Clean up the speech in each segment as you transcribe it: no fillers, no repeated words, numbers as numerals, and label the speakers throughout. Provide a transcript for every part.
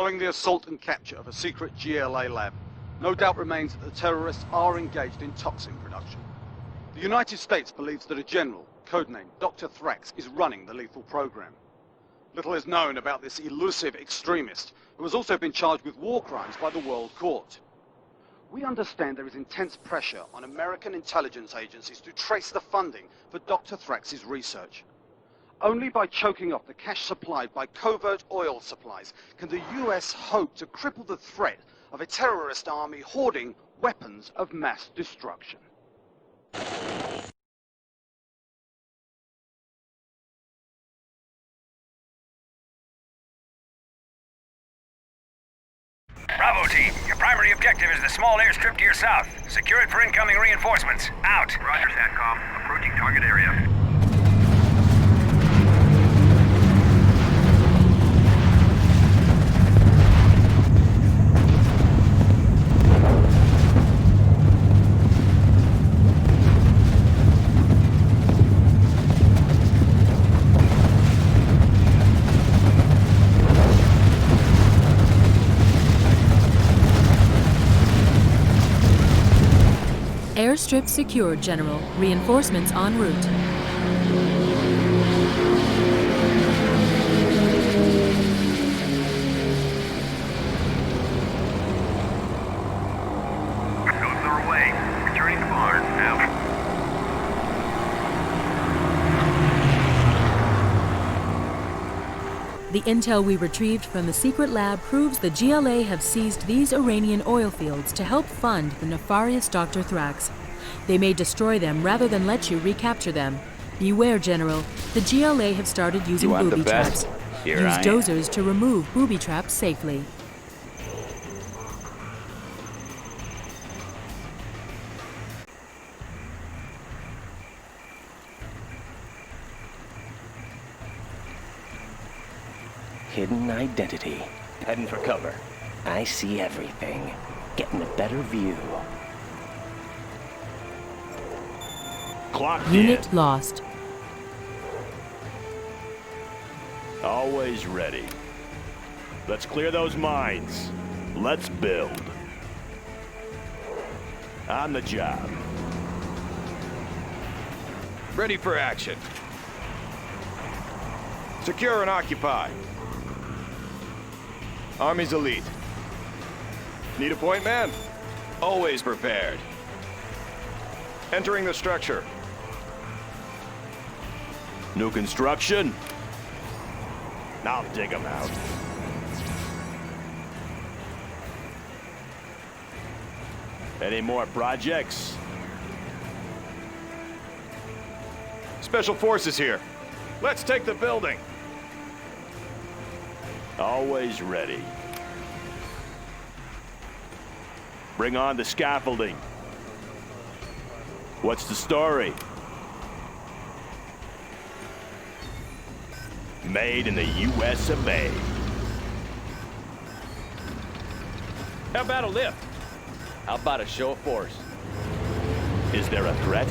Speaker 1: Following the assault and capture of a secret GLA lab, no doubt remains that the terrorists are engaged in toxin production. The United States believes that a general, codenamed Dr. Thrax, is running the lethal program. Little is known about this elusive extremist, who has also been charged with war crimes by the World Court. We understand there is intense pressure on American intelligence agencies to trace the funding for Dr. Thrax's research. Only by choking off the cash supplied by covert oil supplies can the US hope to cripple the threat of a terrorist army hoarding weapons of mass destruction.
Speaker 2: Bravo team, your primary objective is the small airstrip to your south. Secure it for incoming reinforcements. Out.
Speaker 3: Roger, SATCOM. Approaching target area.
Speaker 4: Airstrip secured, General. Reinforcements en route.
Speaker 3: Those are away. Returning to barn. Out.
Speaker 4: The intel we retrieved from the secret lab proves the GLA have seized these Iranian oil fields to help fund the nefarious Dr. Thrax. They may destroy them rather than let you recapture them. Beware, General. The GLA have started using booby traps. Use dozers to remove booby traps safely.
Speaker 5: Hidden identity.
Speaker 6: Heading for cover.
Speaker 5: I see everything. Getting a better view.
Speaker 6: Clocked
Speaker 4: Unit
Speaker 6: in.
Speaker 4: lost.
Speaker 6: Always ready. Let's clear those mines. Let's build. On the job.
Speaker 7: Ready for action. Secure and occupy. Army's elite. Need a point man? Always prepared. Entering the structure.
Speaker 6: New construction? I'll dig them out. Any more projects?
Speaker 7: Special forces here. Let's take the building.
Speaker 6: Always ready. Bring on the scaffolding. What's the story? Made in the US of A.
Speaker 8: How about a lift? How about a show of force?
Speaker 6: Is there a threat?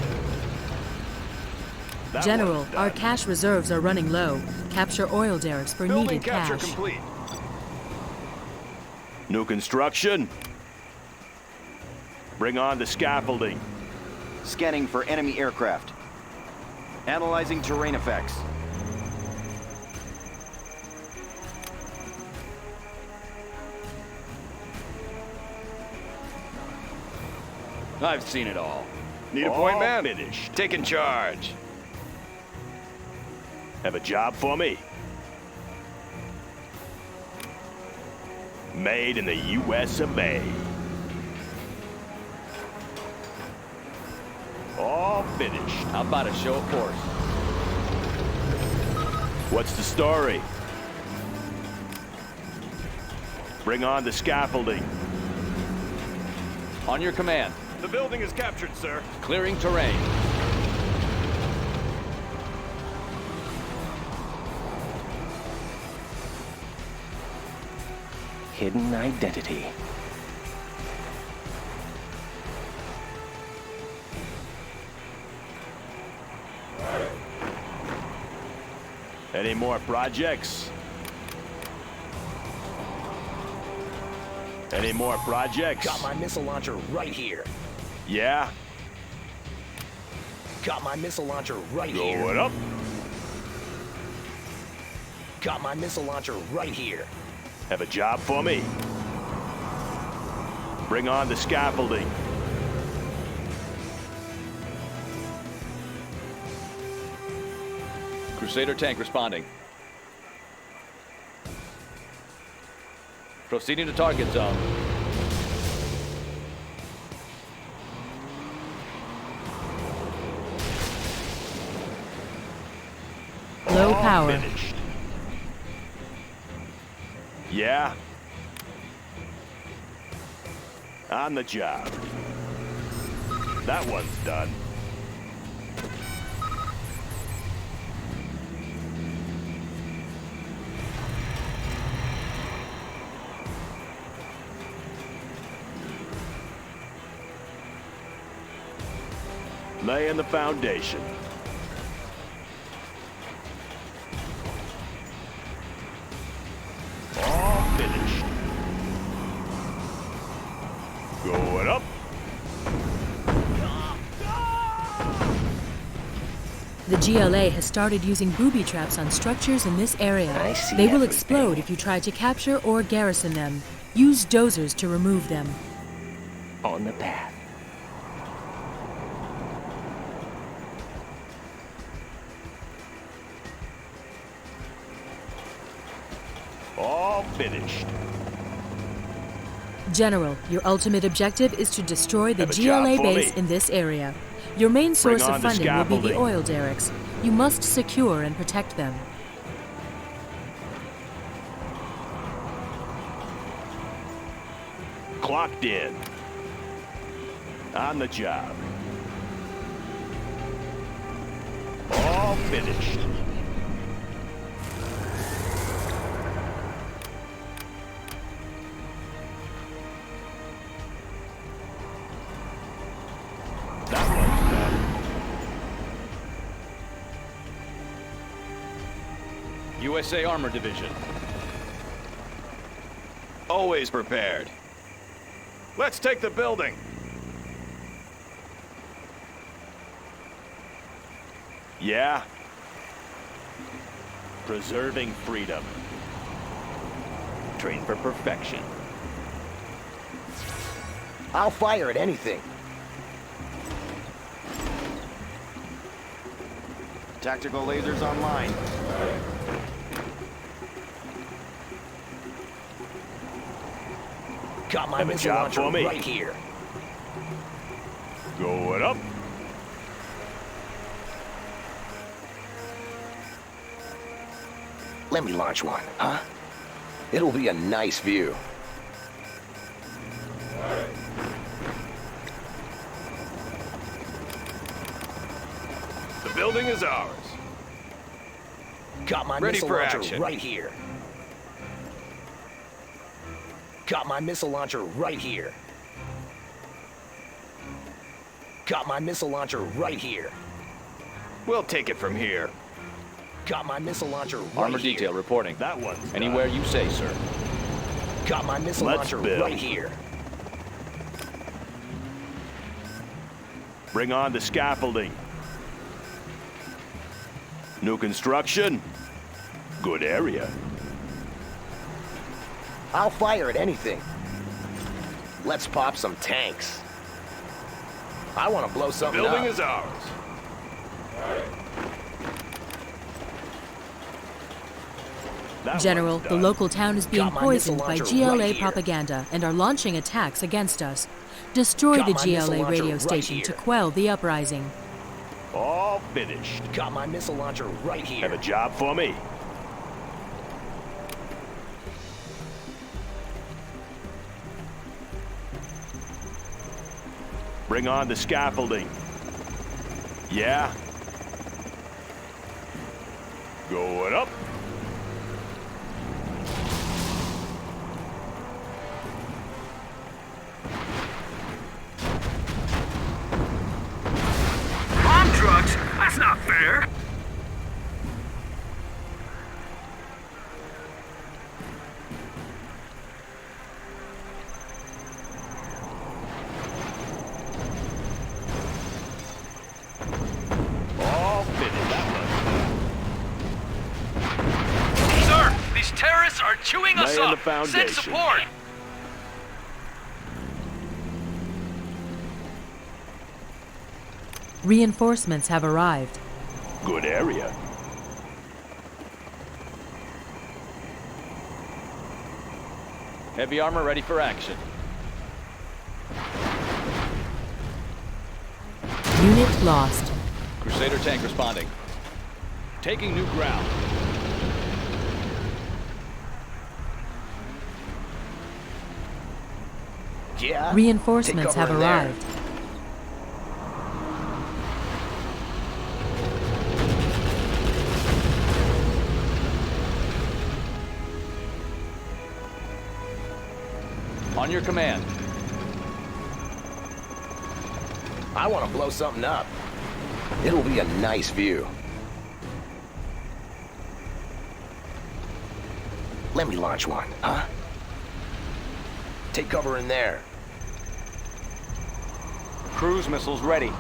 Speaker 6: That
Speaker 4: General,
Speaker 6: one's done.
Speaker 4: our cash reserves are running low. Capture oil derricks for
Speaker 7: Building
Speaker 4: needed
Speaker 7: capture
Speaker 4: cash.
Speaker 7: complete.
Speaker 6: New construction? Bring on the scaffolding.
Speaker 9: Scanning for enemy aircraft. Analyzing terrain effects.
Speaker 8: I've seen it all.
Speaker 7: Need a point
Speaker 6: All
Speaker 7: man?
Speaker 6: finished.
Speaker 7: Taking charge.
Speaker 6: Have a job for me? Made in the US of A. All finished.
Speaker 8: How about a show of force?
Speaker 6: What's the story? Bring on the scaffolding.
Speaker 8: On your command.
Speaker 7: The building is captured, sir.
Speaker 8: Clearing terrain.
Speaker 5: Hidden identity.
Speaker 6: Any more projects? Any more projects?
Speaker 5: Got my missile launcher right here.
Speaker 6: Yeah?
Speaker 5: Got my missile launcher right here.
Speaker 6: Going up.
Speaker 5: Got my missile launcher right here.
Speaker 6: Have a job for me? Bring on the scaffolding.
Speaker 8: Crusader tank responding. Proceeding to target zone.
Speaker 4: Low power.
Speaker 6: Finished. Yeah? On the job. That one's done. Laying the foundation. All finished. Going up.
Speaker 4: The GLA has started using booby traps on structures in this area.
Speaker 5: I see
Speaker 4: They will
Speaker 5: everything.
Speaker 4: explode if you try to capture or garrison them. Use dozers to remove them.
Speaker 5: On the path.
Speaker 6: All finished.
Speaker 4: General, your ultimate objective is to destroy the
Speaker 6: Have a job
Speaker 4: GLA
Speaker 6: for
Speaker 4: base
Speaker 6: me.
Speaker 4: in this area. Your main source
Speaker 6: on
Speaker 4: of
Speaker 6: the
Speaker 4: funding will be the
Speaker 6: scaffolding.
Speaker 4: oil derricks. You must secure and protect them.
Speaker 6: Clocked in. On the job. All finished. That one's done.
Speaker 8: USA Armor Division.
Speaker 7: Always prepared. Let's take the building.
Speaker 6: Yeah? Preserving freedom.
Speaker 5: Train for perfection. I'll fire at anything.
Speaker 9: Tactical lasers online.
Speaker 5: Got my
Speaker 6: Have a
Speaker 5: missile
Speaker 6: job
Speaker 5: launcher
Speaker 6: for me.
Speaker 5: right here.
Speaker 6: Going up.
Speaker 5: Let me launch one, huh? It'll be a nice view.
Speaker 7: The building is ours.
Speaker 5: Got my
Speaker 7: Ready
Speaker 5: missile
Speaker 7: for
Speaker 5: launcher
Speaker 7: action.
Speaker 5: right here. Got my missile launcher right here. Got my missile launcher right here.
Speaker 7: We'll take it from here.
Speaker 5: Got my missile launcher right
Speaker 8: Armor
Speaker 5: here.
Speaker 8: detail reporting.
Speaker 6: That one's done.
Speaker 8: Anywhere you say, sir.
Speaker 5: Got my missile
Speaker 6: Let's
Speaker 5: launcher
Speaker 6: build.
Speaker 5: right here.
Speaker 6: Bring on the scaffolding. New construction. Good area.
Speaker 5: I'll fire at anything. Let's pop some tanks. I want to blow something
Speaker 7: Building
Speaker 5: up.
Speaker 7: is ours.
Speaker 6: That
Speaker 4: General,
Speaker 6: one's
Speaker 4: the
Speaker 6: done.
Speaker 4: local town is being
Speaker 5: Got my missile
Speaker 4: poisoned by
Speaker 5: launcher
Speaker 4: GLA
Speaker 5: right here.
Speaker 4: propaganda and are launching attacks against us. Destroy
Speaker 5: Got
Speaker 4: the
Speaker 5: my missile
Speaker 4: GLA
Speaker 5: launcher
Speaker 4: radio
Speaker 5: right
Speaker 4: station to
Speaker 5: here.
Speaker 4: quell the uprising.
Speaker 6: All finished.
Speaker 5: Got my missile launcher right here.
Speaker 6: Have a job for me? Bring on the scaffolding. Yeah? Going up.
Speaker 3: Bomb trucks? That's not fair.
Speaker 8: chewing us
Speaker 6: Laying the
Speaker 8: up. Send
Speaker 6: foundation.
Speaker 8: support.
Speaker 4: Reinforcements have arrived.
Speaker 6: Good area.
Speaker 8: Heavy armor ready for action.
Speaker 4: Unit lost.
Speaker 8: Crusader tank responding. Taking new ground.
Speaker 5: Yeah?
Speaker 4: Reinforcements
Speaker 5: Take
Speaker 4: have
Speaker 5: cover in there.
Speaker 4: arrived.
Speaker 8: On your command.
Speaker 5: I want to blow something up. It'll be a nice view. Let me launch one, huh? Take cover in there.
Speaker 9: Cruise missiles ready.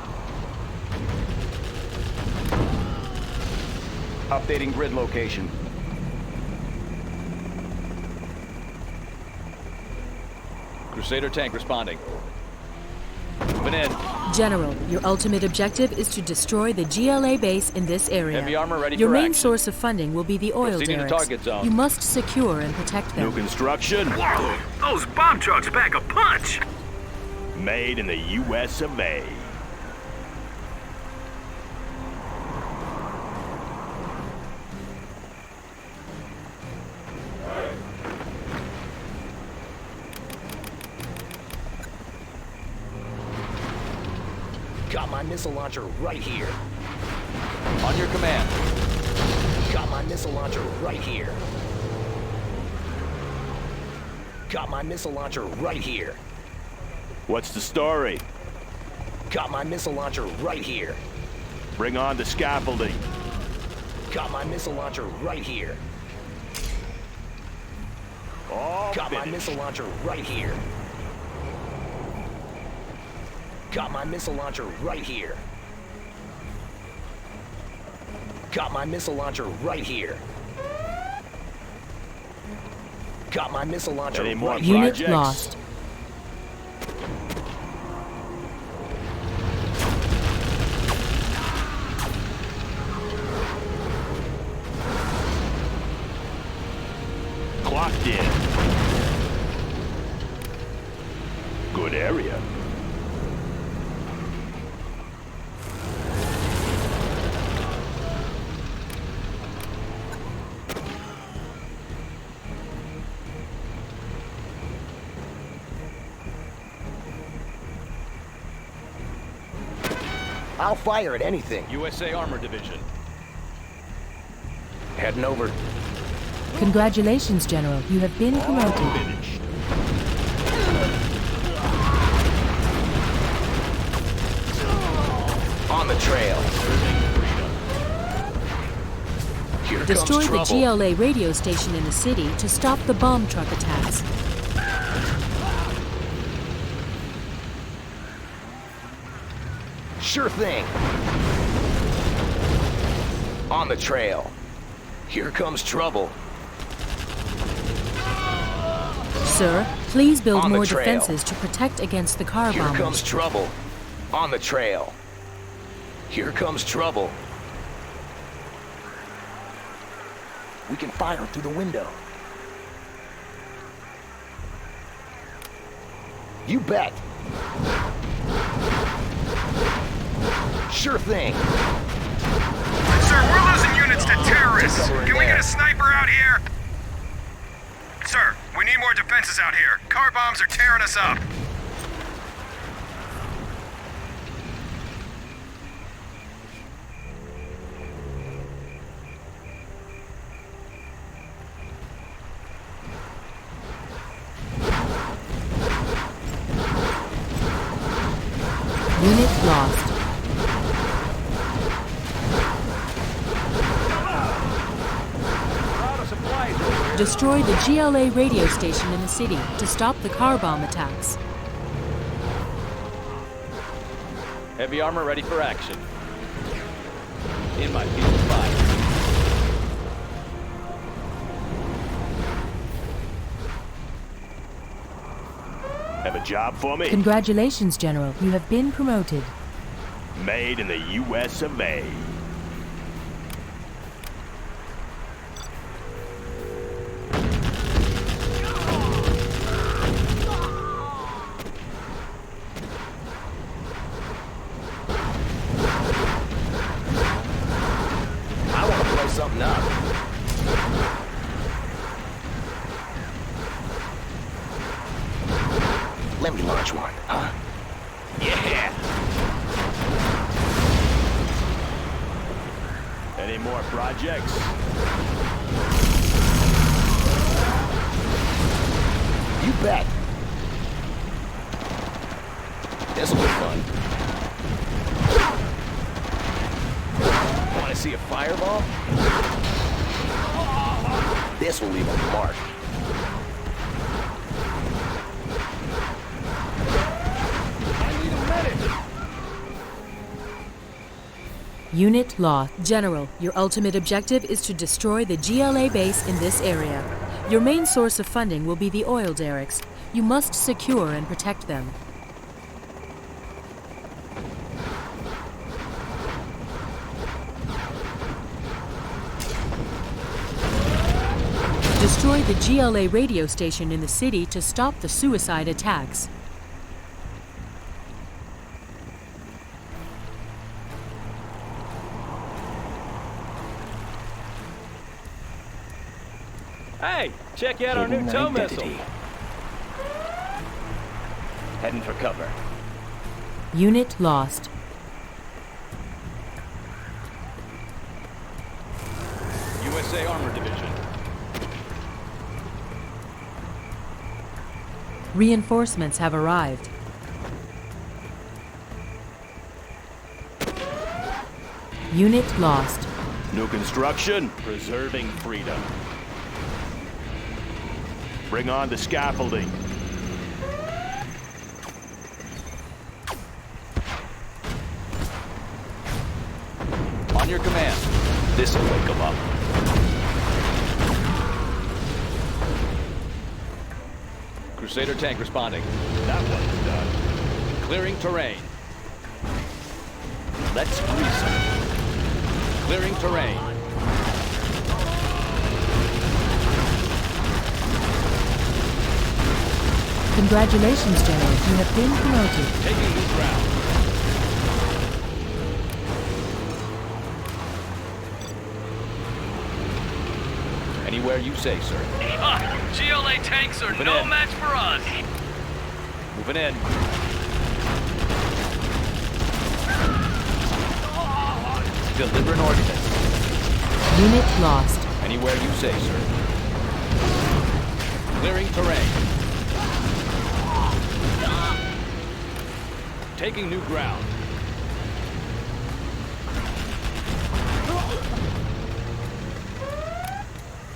Speaker 9: Updating grid location.
Speaker 8: Crusader tank responding. Moving in.
Speaker 4: General, your ultimate objective is to destroy the GLA base in this area.
Speaker 8: Heavy armor ready
Speaker 4: Your
Speaker 8: for
Speaker 4: main
Speaker 8: action.
Speaker 4: source of funding will be the oil
Speaker 8: Proceeding to
Speaker 4: derricks.
Speaker 8: target zone.
Speaker 4: You must secure and protect
Speaker 6: New
Speaker 4: them.
Speaker 6: construction.
Speaker 3: Whoa! Those bomb trucks pack a punch!
Speaker 6: Made in the U.S. of A.
Speaker 5: Got my missile launcher right here.
Speaker 8: On your command.
Speaker 5: Got my missile launcher right here. Got my missile launcher right here.
Speaker 6: What's the story?
Speaker 5: Got my missile launcher right here.
Speaker 6: Bring on the scaffolding.
Speaker 5: Got my missile launcher right here.
Speaker 6: All
Speaker 5: Got my
Speaker 6: finished.
Speaker 5: missile launcher right here. Got my missile launcher right here. Got my missile launcher right here. Got my missile launcher
Speaker 6: Any more
Speaker 5: right here.
Speaker 4: Unit
Speaker 6: projects?
Speaker 4: lost.
Speaker 6: Clocked in. Good area.
Speaker 5: I'll fire at anything.
Speaker 8: USA Armor Division.
Speaker 5: Heading over.
Speaker 4: Congratulations, General. You have been promoted.
Speaker 6: Finished.
Speaker 5: On the trail. Here
Speaker 4: Destroy
Speaker 5: comes
Speaker 4: the
Speaker 5: trouble.
Speaker 4: GLA radio station in the city to stop the bomb truck attacks.
Speaker 5: Sure thing. On the trail. Here comes trouble.
Speaker 4: Sir, please build
Speaker 5: On the
Speaker 4: more
Speaker 5: trail.
Speaker 4: defenses to protect against the car
Speaker 5: Here
Speaker 4: bombers.
Speaker 5: comes trouble. On the trail. Here comes trouble. We can fire through the window. You bet. Sure thing.
Speaker 2: Sir, we're losing units to terrorists.
Speaker 5: Take cover in
Speaker 2: Can we
Speaker 5: there.
Speaker 2: get a sniper out here? Sir, we need more defenses out here. Car bombs are tearing us up.
Speaker 4: Unit lost. Destroy the GLA radio station in the city to stop the car bomb attacks.
Speaker 8: Heavy armor ready for action. In my field of fire.
Speaker 6: have a job for me?
Speaker 4: Congratulations, General. You have been promoted.
Speaker 6: Made in the U.S. of A.
Speaker 5: I want to blow something up. Let me launch one, huh?
Speaker 6: Yeah! Any more projects?
Speaker 5: You bet. This'll be fun. Want to see a fireball? This will leave a mark.
Speaker 4: Unit lost. General, your ultimate objective is to destroy the GLA base in this area. Your main source of funding will be the oil derricks. You must secure and protect them. Destroy the GLA radio station in the city to stop the suicide attacks.
Speaker 8: Hey, check out our new
Speaker 5: Hidden
Speaker 8: tow
Speaker 5: identity.
Speaker 8: missile.
Speaker 9: Heading for cover.
Speaker 4: Unit lost.
Speaker 8: USA Armor Division.
Speaker 4: Reinforcements have arrived. Unit lost.
Speaker 6: New construction, preserving freedom. Bring on the scaffolding.
Speaker 8: On your command.
Speaker 9: This'll wake them up.
Speaker 8: Crusader tank responding.
Speaker 6: That one's done.
Speaker 8: Clearing terrain.
Speaker 9: Let's grease them.
Speaker 8: Clearing terrain.
Speaker 4: Congratulations, General. You have been promoted.
Speaker 8: Taking new ground. Anywhere you say, sir.
Speaker 3: GLA tanks are
Speaker 8: Moving
Speaker 3: no
Speaker 8: in.
Speaker 3: match for us.
Speaker 8: Moving in. Delivering ordnance.
Speaker 4: Unit lost.
Speaker 8: Anywhere you say, sir. Clearing terrain. Taking new ground.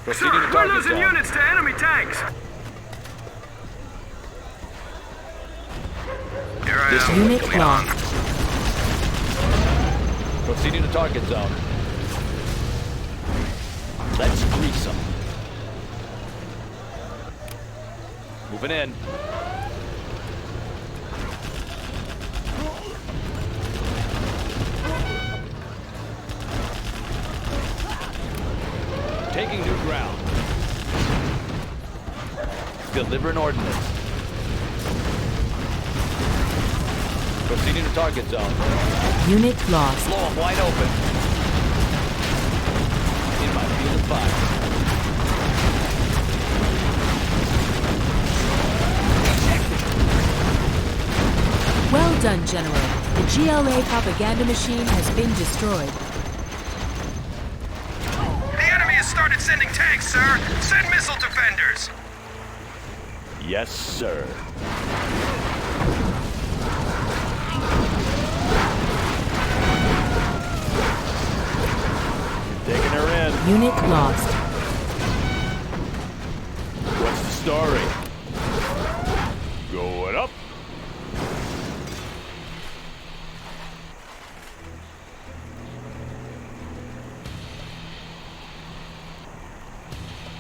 Speaker 8: Proceeding to target zone.
Speaker 3: to enemy tanks. Here I am.
Speaker 4: Unit lost.
Speaker 8: Proceeding to target zone.
Speaker 9: Let's grease them.
Speaker 8: Moving in. Taking new ground. Delivering ordnance. Proceeding to target zone.
Speaker 4: Unit lost.
Speaker 8: Blow them wide open. In my field of fire.
Speaker 4: Well done, General. The GLA propaganda machine has been destroyed.
Speaker 3: The enemy has started sending tanks, sir. Send missile defenders.
Speaker 6: Yes, sir. Taking her in.
Speaker 4: Unit lost.
Speaker 6: What's the story? Going up.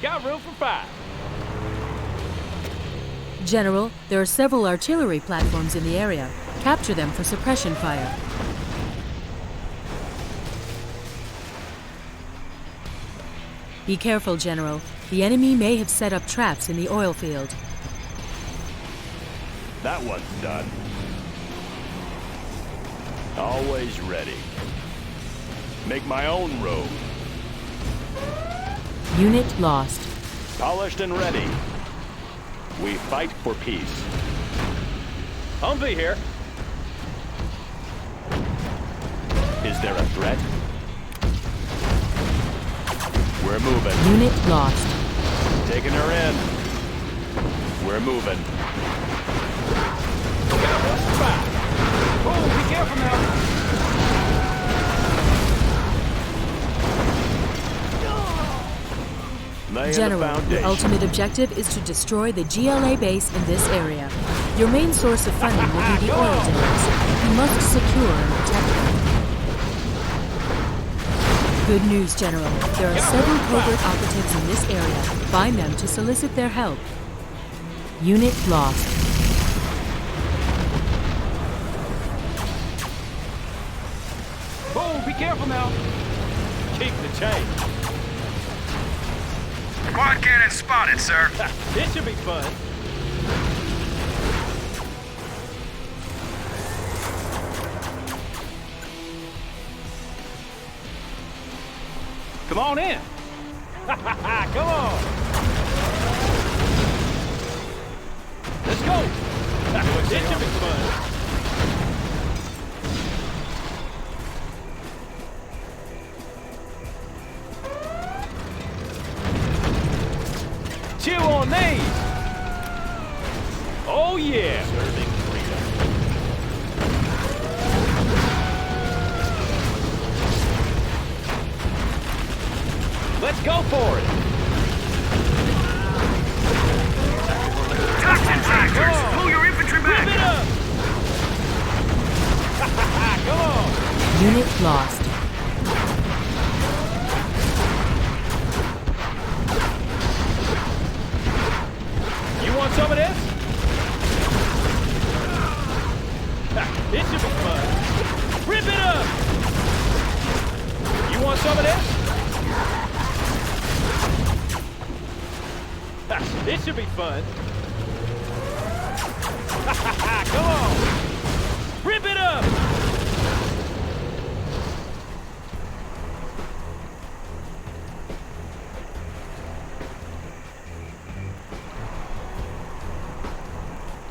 Speaker 8: Got room for 5.
Speaker 4: General, there are several artillery platforms in the area. Capture them for suppression fire. Be careful, General. The enemy may have set up traps in the oil field.
Speaker 6: That one's done. Always ready. Make my own road.
Speaker 4: Unit lost.
Speaker 6: Polished and ready. We fight for peace.
Speaker 8: Humvee here.
Speaker 6: Is there a threat? We're moving.
Speaker 4: Unit lost.
Speaker 6: Taking her in. We're moving.
Speaker 8: Oh, be careful now.
Speaker 6: Laying
Speaker 4: General,
Speaker 6: the
Speaker 4: your
Speaker 6: foundation.
Speaker 4: ultimate objective is to destroy the GLA base in this area. Your main source of funding will be the oil dealers. You must secure and protect them. Good news, General. There are several covert operatives in this area. Find them to solicit their help. Unit lost.
Speaker 8: Oh, be careful now.
Speaker 6: Keep the change.
Speaker 3: Quad cannon spotted, sir.
Speaker 8: This should be fun. Come on in. Come on. Let's go. This should be fun. Chew on these. Oh yeah.
Speaker 6: Serving freedom.
Speaker 8: Let's go for it.
Speaker 3: Toxin tractors!
Speaker 8: Come on.
Speaker 3: Pull your infantry
Speaker 8: Rip it
Speaker 3: back!
Speaker 8: up. Come on.
Speaker 4: Unit lost.
Speaker 8: You want some of this? This should be fun. Rip it up. You want some of this? This should be fun. Come on. Rip it up.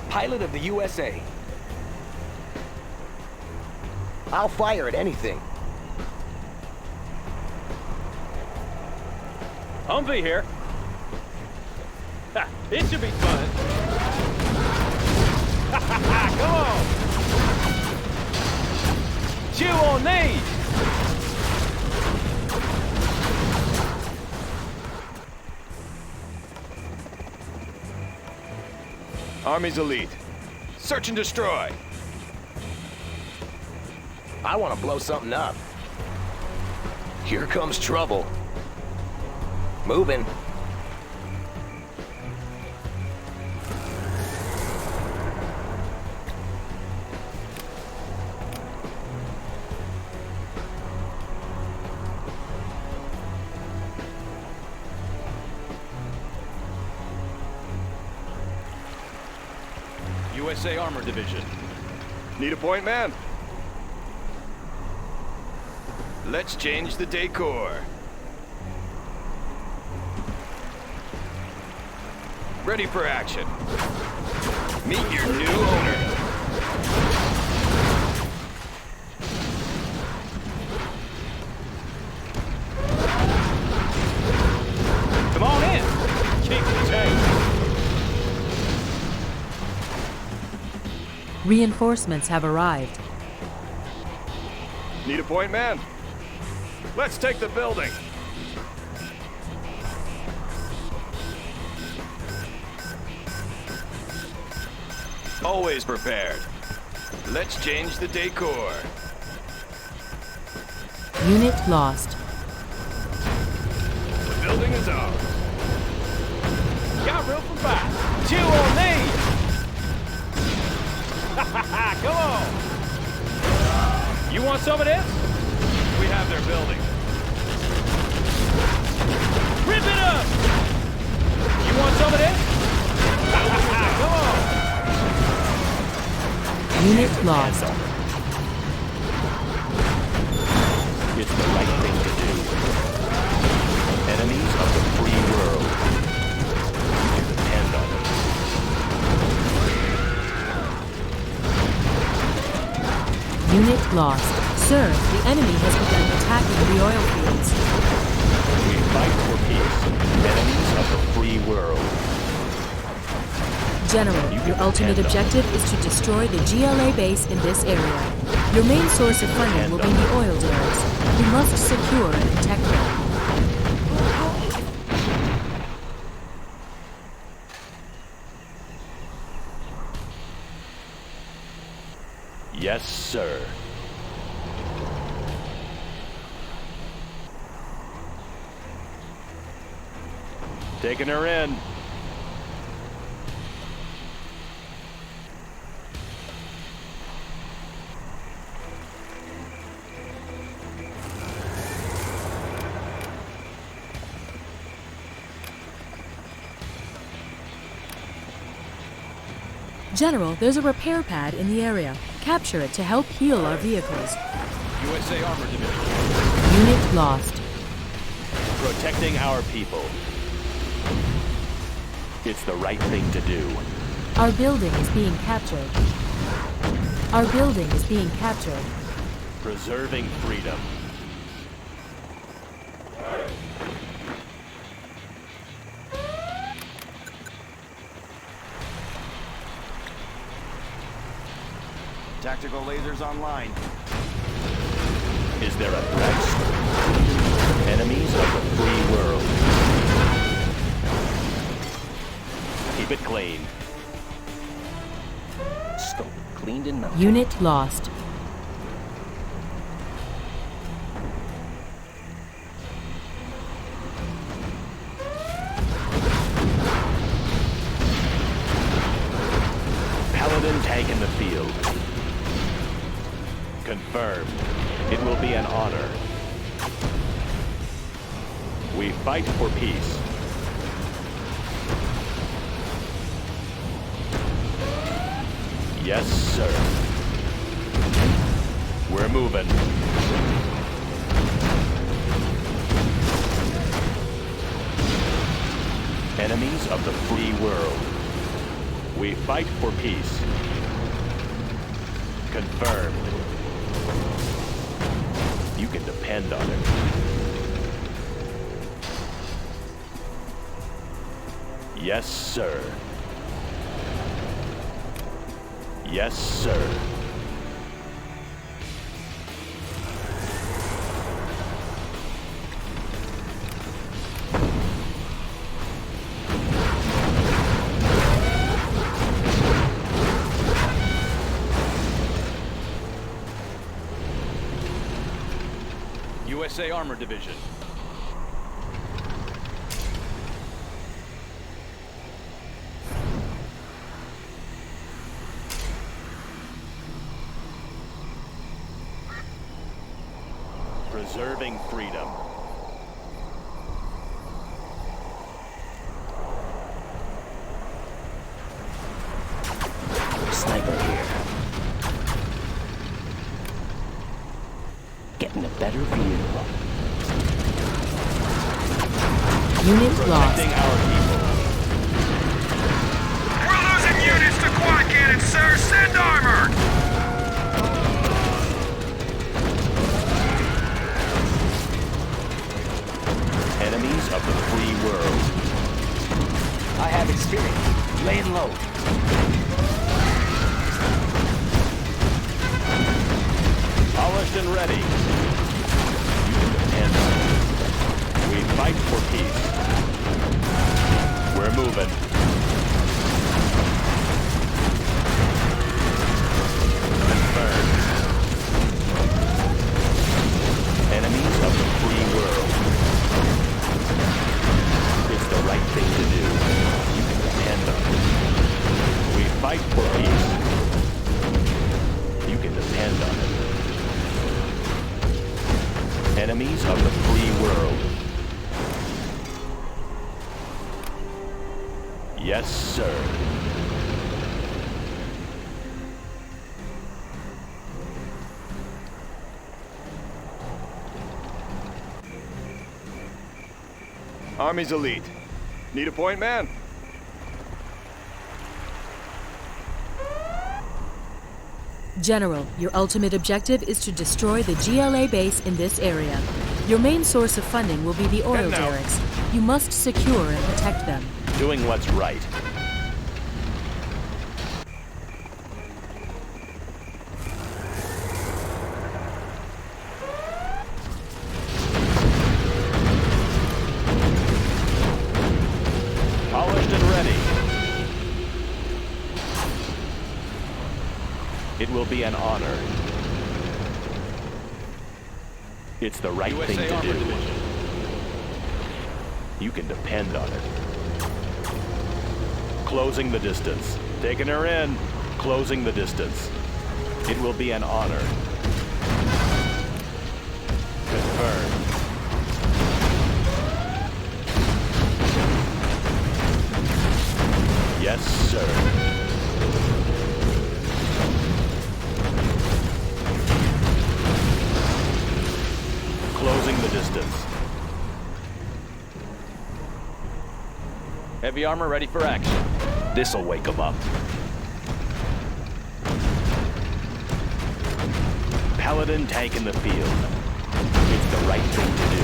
Speaker 5: Pilot of the USA. I'll fire at anything.
Speaker 8: Humvee here. This should be fun. Come on. Chew on these.
Speaker 7: Army's elite. Search and destroy.
Speaker 5: I want to blow something up. Here comes trouble. Moving.
Speaker 9: USA Armor Division.
Speaker 7: Need a point, man? Let's change the decor. Ready for action. Meet your new owner.
Speaker 8: Come on in. Keep the change.
Speaker 4: Reinforcements have arrived.
Speaker 7: Need a point, man? Let's take the building. Always prepared. Let's change the decor.
Speaker 4: Unit lost.
Speaker 7: The building is ours.
Speaker 8: Got room for five. Chew on these. Come on! You want some of this?
Speaker 7: We have their building.
Speaker 8: Rip it up! You want some of this? Come on!
Speaker 4: Unit lost.
Speaker 9: It's the right thing to do. Enemies of the free world. You can depend on them.
Speaker 4: Unit lost. Sir, the enemy has begun attacking the oil fields.
Speaker 9: We fight for peace. Enemies of the free world.
Speaker 4: General, your ultimate objective is to destroy the GLA base in this area. Your main source of funding will be the oil dealers. You must secure and protect them.
Speaker 9: Yes, sir.
Speaker 6: Taking her in.
Speaker 4: General, there's a repair pad in the area. Capture it to help heal our vehicles.
Speaker 7: USA Armored Division.
Speaker 4: Unit lost.
Speaker 9: Protecting our people. It's the right thing to do.
Speaker 4: Our building is being captured. Our building is being captured.
Speaker 9: Preserving freedom.
Speaker 3: Tactical lasers online.
Speaker 9: Is there a threat? Enemies of the free world. Keep it clean.
Speaker 5: Stolen, cleaned and melted.
Speaker 4: Unit lost.
Speaker 9: Paladin tank in the field. Confirmed. It will be an honor. We fight for peace. Yes, sir. We're moving. Enemies of the free world. We fight for peace. Confirmed. You can depend on it. Yes, sir. Yes, sir.
Speaker 7: USA Armored Division.
Speaker 9: Preserving freedom.
Speaker 5: Sniper here. Getting a better view.
Speaker 4: Unit lost.
Speaker 9: Protecting our people.
Speaker 3: We're losing units to quad cannons, sir! Send armor!
Speaker 9: Enemies of the free world.
Speaker 5: I have experience. Laying low.
Speaker 9: Polished and ready. You can depend on it. We fight for peace. We're moving. Confirmed. Enemies of the free world. It's the right thing to do. You can depend on it. We fight for peace.
Speaker 6: Yes, sir.
Speaker 7: Army's elite. Need a point, man?
Speaker 4: General, your ultimate objective is to destroy the GLA base in this area. Your main source of funding will be the oil
Speaker 7: Heading out.
Speaker 4: derricks. You must secure and protect them.
Speaker 6: Doing what's right. Polished and ready. It will be an honor. It's the right thing to do. You can depend on it. Closing the distance. Taking her in. Closing the distance. It will be an honor. Confirmed. Yes, sir. Closing the distance.
Speaker 8: Heavy armor ready for action.
Speaker 6: This'll wake them up. Paladin tank in the field. It's the right thing to do.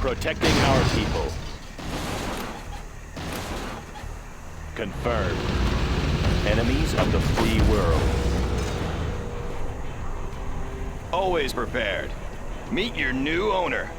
Speaker 6: Protecting our people. Confirmed. Enemies of the free world.
Speaker 7: Always prepared. Meet your new owner.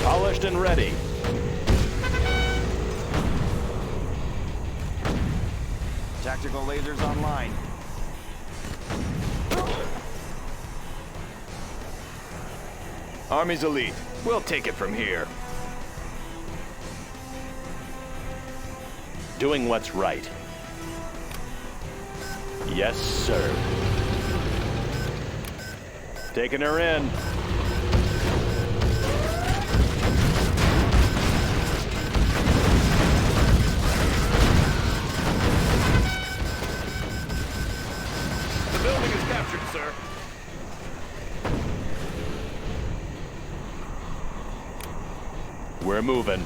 Speaker 6: Polished and ready.
Speaker 8: Tactical lasers online.
Speaker 7: Army's elite. We'll take it from here.
Speaker 6: Doing what's right. Yes, sir. Taking her in.
Speaker 7: The building is captured, sir.
Speaker 6: We're moving.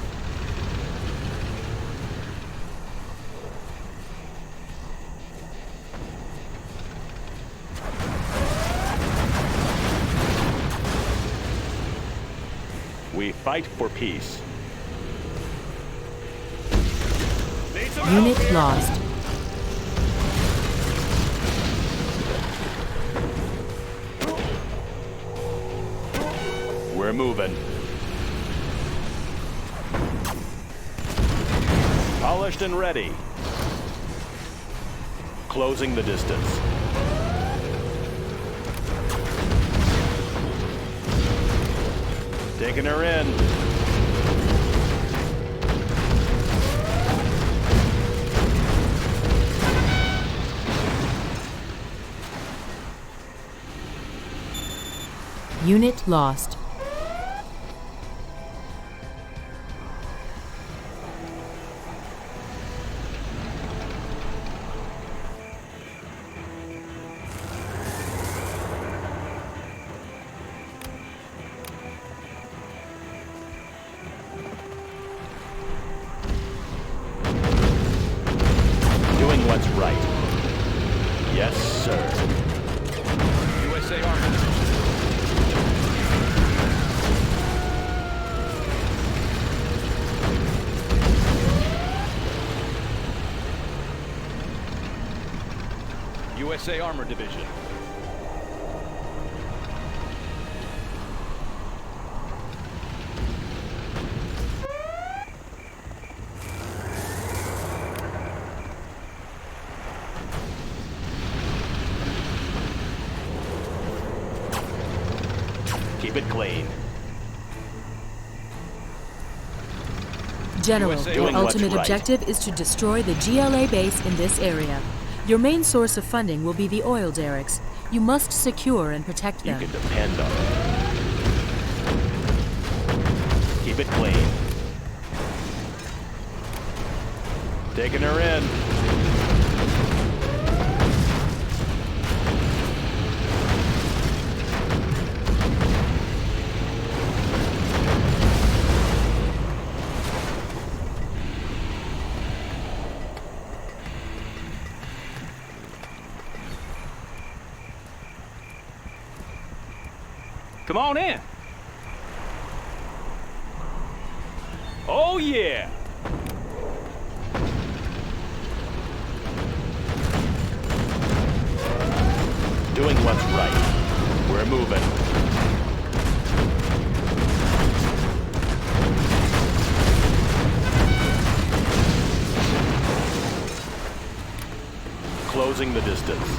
Speaker 6: We fight for peace.
Speaker 7: Need some help
Speaker 4: Unit
Speaker 7: here.
Speaker 4: lost.
Speaker 6: We're moving. Polished and ready. Closing the distance. Taking her in.
Speaker 4: Unit lost.
Speaker 6: Doing what's right. Yes, sir.
Speaker 8: USA Army. USA Armor Division.
Speaker 6: Keep it clean.
Speaker 4: General,
Speaker 6: USA
Speaker 4: your
Speaker 6: doing what's
Speaker 4: ultimate
Speaker 6: right.
Speaker 4: objective is to destroy the GLA base in this area. Your main source of funding will be the oil derricks. You must secure and protect
Speaker 6: You
Speaker 4: them.
Speaker 6: can depend on it. Keep it clean. Taking her in.
Speaker 8: Come on in. Oh, yeah.
Speaker 6: Doing what's right. We're moving. Closing the distance.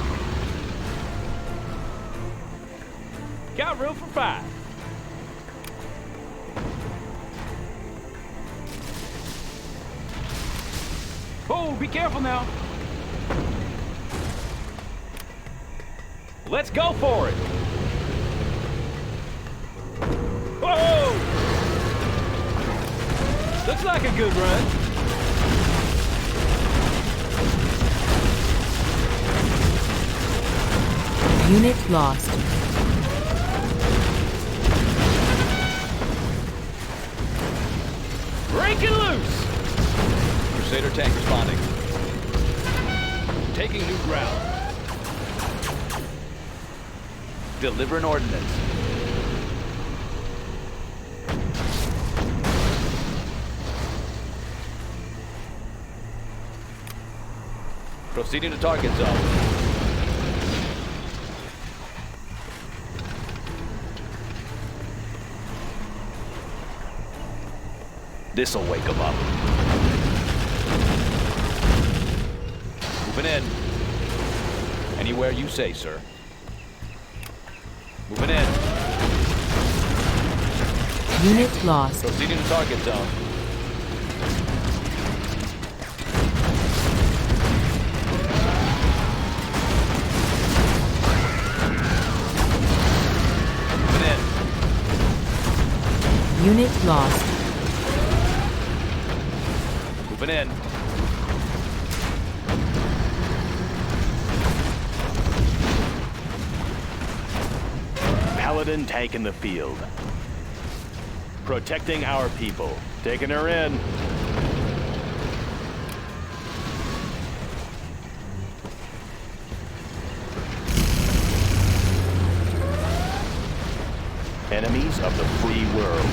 Speaker 8: Got room for 5. Oh, be careful now. Let's go for it. Whoa! Looks like a good run.
Speaker 4: Unit lost.
Speaker 8: Breaking loose.
Speaker 7: Crusader tank responding.
Speaker 8: Taking new ground.
Speaker 7: Delivering ordnance. Proceeding to target zone. This'll wake them up. Moving in. Anywhere you say, sir. Moving in.
Speaker 4: Unit lost.
Speaker 7: Proceeding to target zone. Moving in.
Speaker 4: Unit lost.
Speaker 7: Moving in.
Speaker 6: Paladin tank in the field. Protecting our people. Taking her in. Enemies of the free world.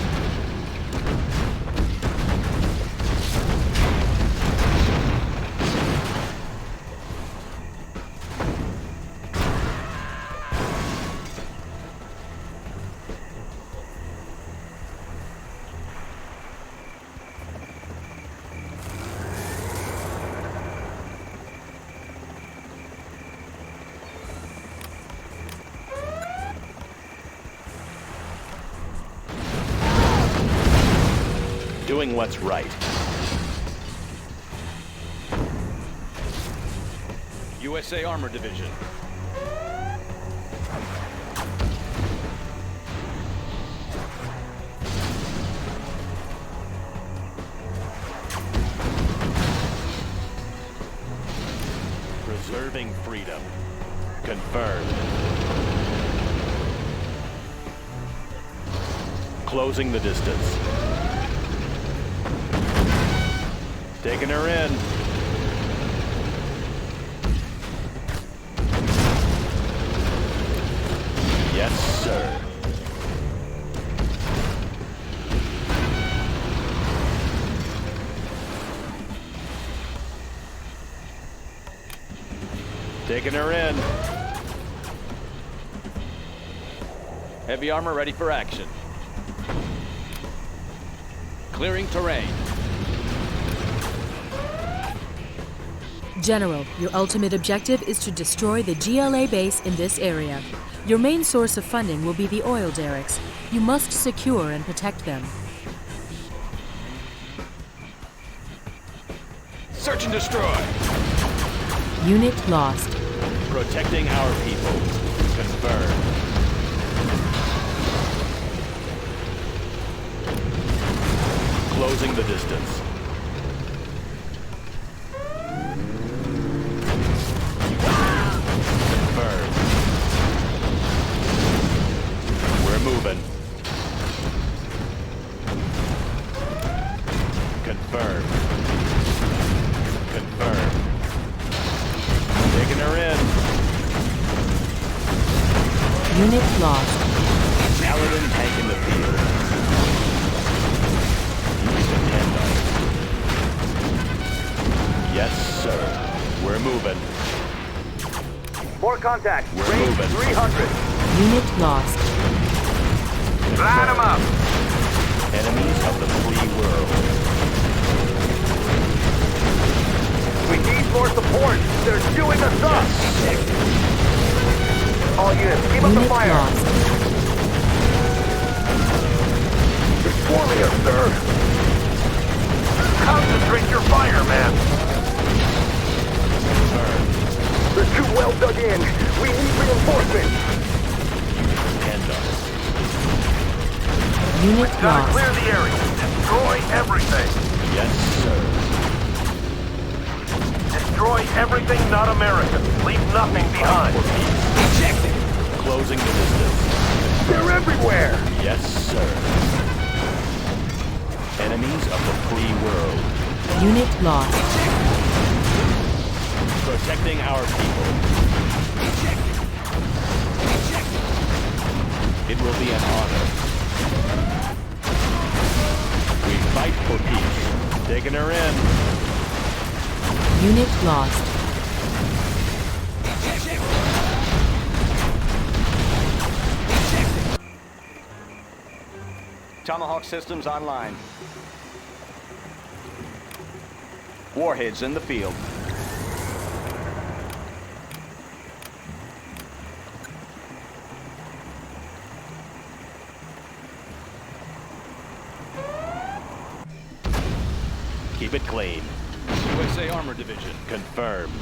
Speaker 6: Doing what's right.
Speaker 7: USA Armor Division.
Speaker 6: Preserving freedom. Confirmed. Closing the distance. Taking her in. Yes, sir. Taking her in.
Speaker 7: Heavy armor ready for action. Clearing terrain.
Speaker 4: General, your ultimate objective is to destroy the GLA base in this area. Your main source of funding will be the oil derricks. You must secure and protect them.
Speaker 7: Search and destroy.
Speaker 4: Unit lost.
Speaker 6: Protecting our people. Confirmed. Closing the distance. Confirmed. We're moving. Confirmed. Confirmed. Taking her in.
Speaker 4: Unit lost.
Speaker 6: Paladin tank in the field. Yes, sir. We're moving.
Speaker 2: More contact.
Speaker 6: We're
Speaker 2: Range
Speaker 6: moving.
Speaker 2: 300.
Speaker 4: Unit lost.
Speaker 2: Line 'em up.
Speaker 6: Enemies of the free world.
Speaker 2: We need more support. They're chewing us up. All units, keep up the
Speaker 4: Unit
Speaker 2: fire.
Speaker 4: lost.
Speaker 2: They're swarming us, sir. Concentrate your fire, man. They're too well dug in. We need reinforcements.
Speaker 6: Depend on us.
Speaker 4: Unit
Speaker 2: Gotta
Speaker 4: lost.
Speaker 2: clear the area. Destroy everything.
Speaker 6: Yes, sir.
Speaker 2: Destroy everything not American. Leave nothing behind.
Speaker 6: Closing the distance.
Speaker 2: They're everywhere.
Speaker 6: Yes, sir. Enemies of the free world.
Speaker 4: Unit lost.
Speaker 6: Protecting our people. It will be an honor. We fight for peace. Taking her in.
Speaker 4: Unit lost.
Speaker 10: Tomahawk systems online. Warheads in the field.
Speaker 6: Keep it clean.
Speaker 7: USA Armor Division.
Speaker 6: Confirmed.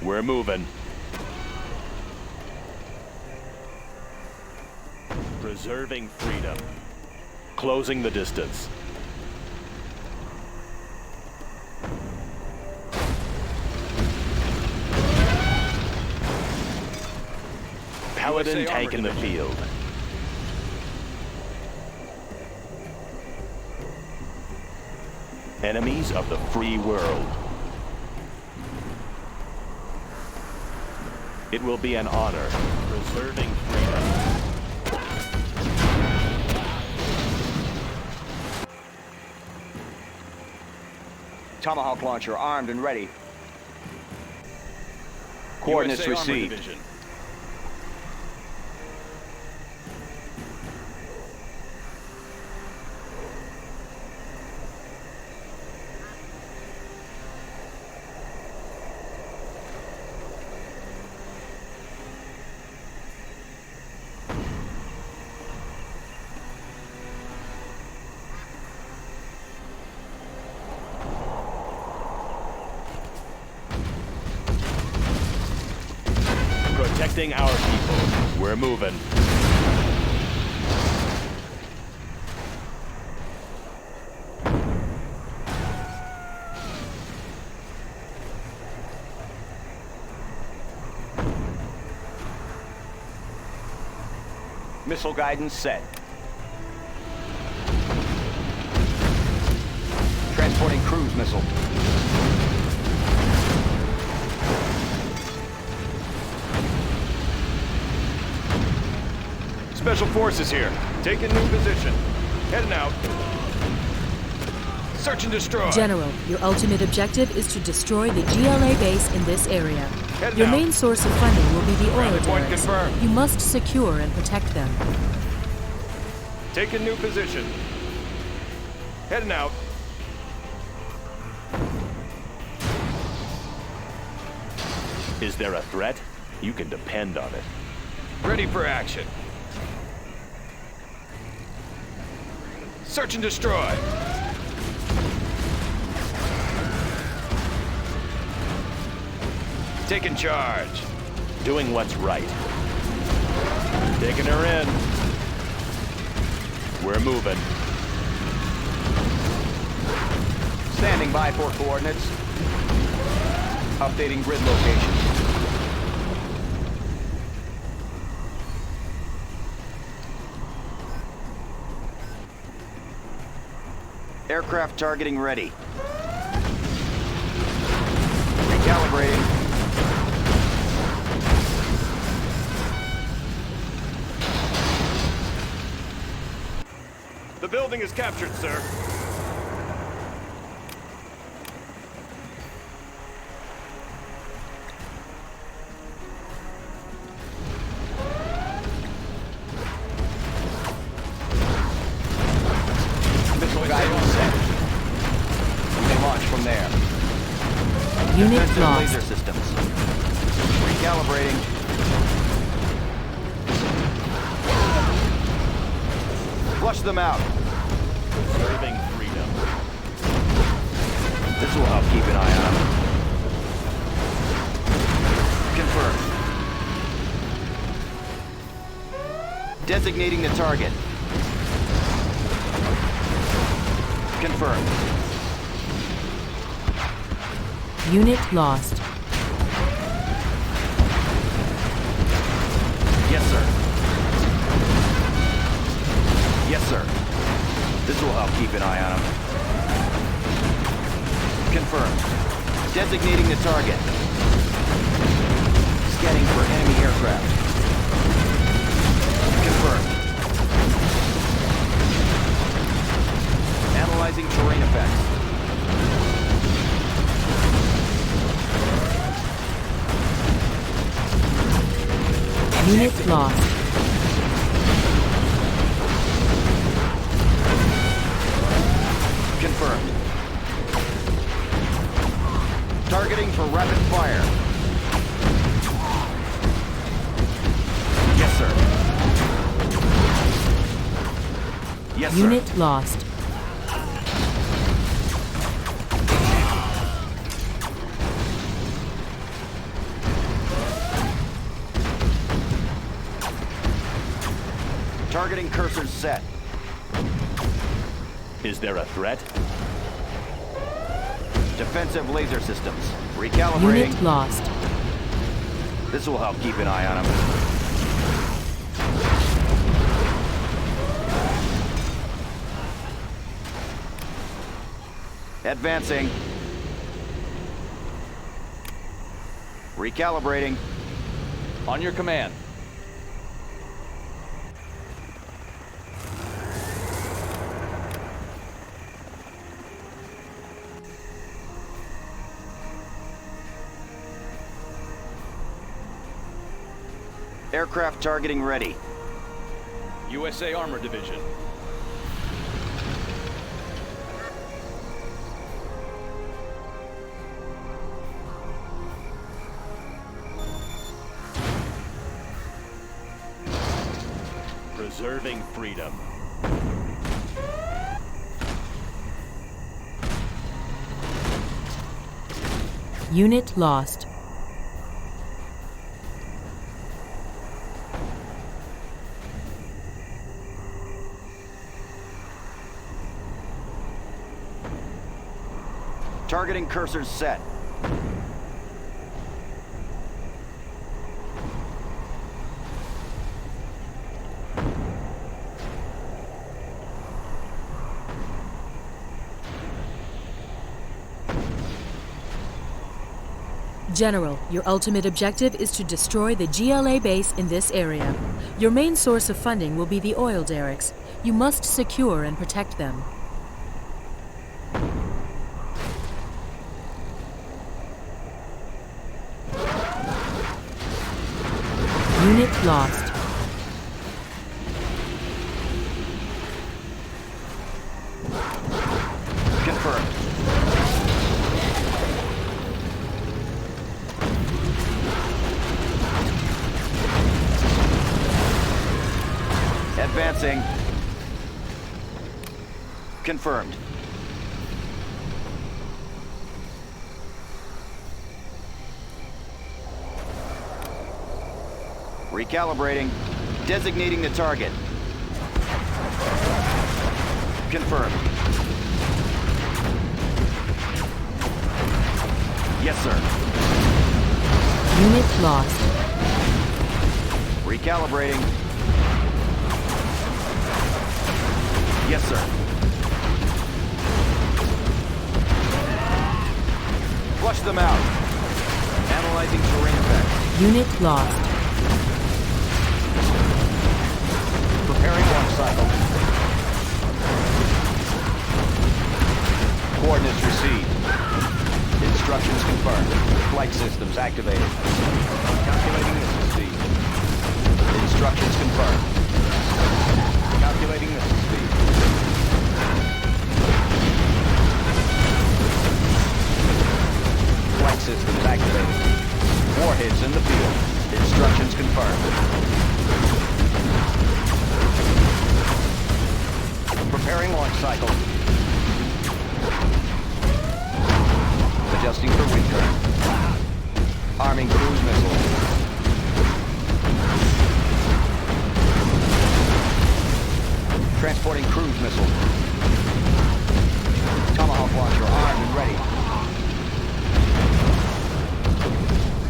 Speaker 6: We're moving. Preserving freedom. Closing the distance. Paladin
Speaker 7: USA
Speaker 6: tank in the
Speaker 7: Armor
Speaker 6: field. Enemies of the free world. It will be an honor. Preserving freedom.
Speaker 10: Tomahawk launcher armed and ready. Coordinates
Speaker 7: USA Armor
Speaker 10: received.
Speaker 7: Division.
Speaker 6: Protecting our people. We're moving.
Speaker 10: Missile guidance set. Transporting cruise missile.
Speaker 7: Special Forces here. Taking new position. Heading out. Search and destroy.
Speaker 4: General, your ultimate objective is to destroy the GLA base in this area.
Speaker 7: Heading
Speaker 4: Your
Speaker 7: out.
Speaker 4: main source of funding will be the oil
Speaker 7: Rally point
Speaker 4: derricks.
Speaker 7: confirmed.
Speaker 4: You must secure and protect them.
Speaker 7: Taking new position. Heading out.
Speaker 6: Is there a threat? You can depend on it.
Speaker 7: Ready for action. Search and destroy. Taking charge.
Speaker 6: Doing what's right. Taking her in. We're moving.
Speaker 10: Standing by for coordinates. Updating grid location. Aircraft targeting ready. Recalibrating.
Speaker 7: The building is captured, sir.
Speaker 10: Missile guidance set. We may launch from there.
Speaker 4: Unit
Speaker 10: Defensive
Speaker 4: lost.
Speaker 10: laser systems. Recalibrating. Flush them out.
Speaker 6: Preserving freedom.
Speaker 10: This will help keep an eye on them. Confirmed. Designating the target. Confirmed.
Speaker 4: Unit lost.
Speaker 10: Yes, sir. Yes, sir. This will help keep an eye on him. Confirmed. Designating the target. Scanning for enemy aircraft. Confirmed. Analyzing terrain effects.
Speaker 4: Unit lost.
Speaker 10: Confirmed. Targeting for rapid fire. Yes, sir. Yes, sir.
Speaker 4: Unit lost.
Speaker 10: Targeting cursors set.
Speaker 6: Is there a threat?
Speaker 10: Defensive laser systems. Recalibrating.
Speaker 4: Unit lost.
Speaker 10: This will help keep an eye on them. Advancing. Recalibrating.
Speaker 8: On your command.
Speaker 10: Aircraft targeting ready.
Speaker 8: USA Armor Division.
Speaker 6: Preserving freedom.
Speaker 4: Unit lost.
Speaker 10: Targeting cursors set.
Speaker 4: General, your ultimate objective is to destroy the GLA base in this area. Your main source of funding will be the oil derricks. You must secure and protect them. Unit lost.
Speaker 10: confirmed. Advancing. Confirmed. Recalibrating. Designating the target. Confirmed. Yes, sir.
Speaker 4: Unit lost.
Speaker 10: Recalibrating. Yes, sir. Flush them out. Analyzing terrain effects.
Speaker 4: Unit lost.
Speaker 10: Preparing launch cycle. Coordinates received. Instructions confirmed. Flight systems activated. Calculating missile speed. Instructions confirmed. Calculating missile speed. Flight systems activated. Warheads in the field. Instructions confirmed. Preparing launch cycle. Adjusting for wind current. Arming cruise missile. Transporting cruise missile. Tomahawk launcher armed and ready.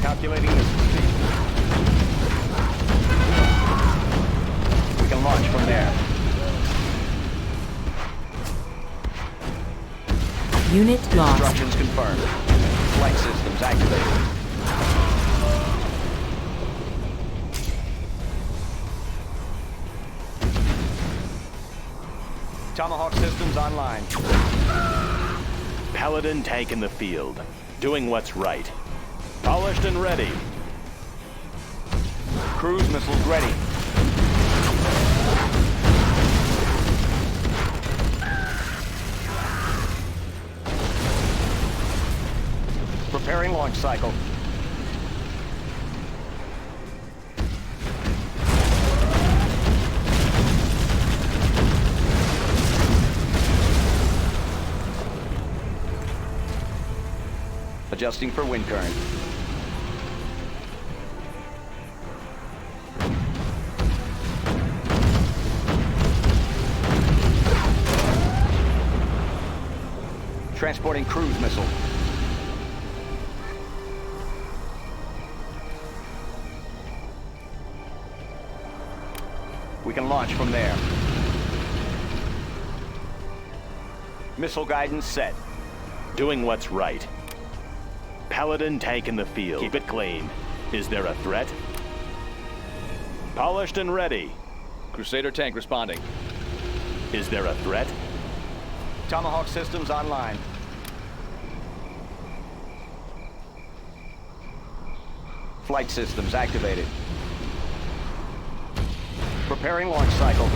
Speaker 10: Calculating missile speed. We can launch from there.
Speaker 4: Unit lost.
Speaker 10: Instructions confirmed. Flight systems activated. Tomahawk systems online.
Speaker 6: Paladin tank in the field. Doing what's right. Polished and ready.
Speaker 10: Cruise missiles ready. Preparing launch cycle. Adjusting for wind current. Transporting cruise missile. We can launch from there. Missile guidance set.
Speaker 6: Doing what's right. Paladin tank in the field. Keep it clean. Is there a threat? Polished and ready.
Speaker 7: Crusader tank responding.
Speaker 6: Is there a threat?
Speaker 10: Tomahawk systems online. Flight systems activated. Preparing launch cycle.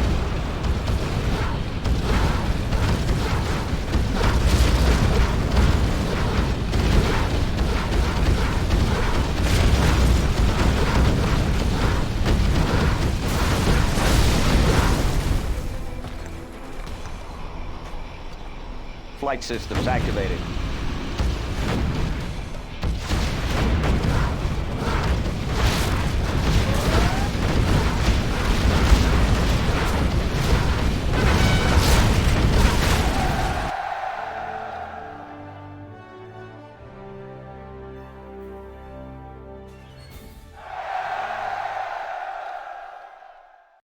Speaker 10: Flight systems activated.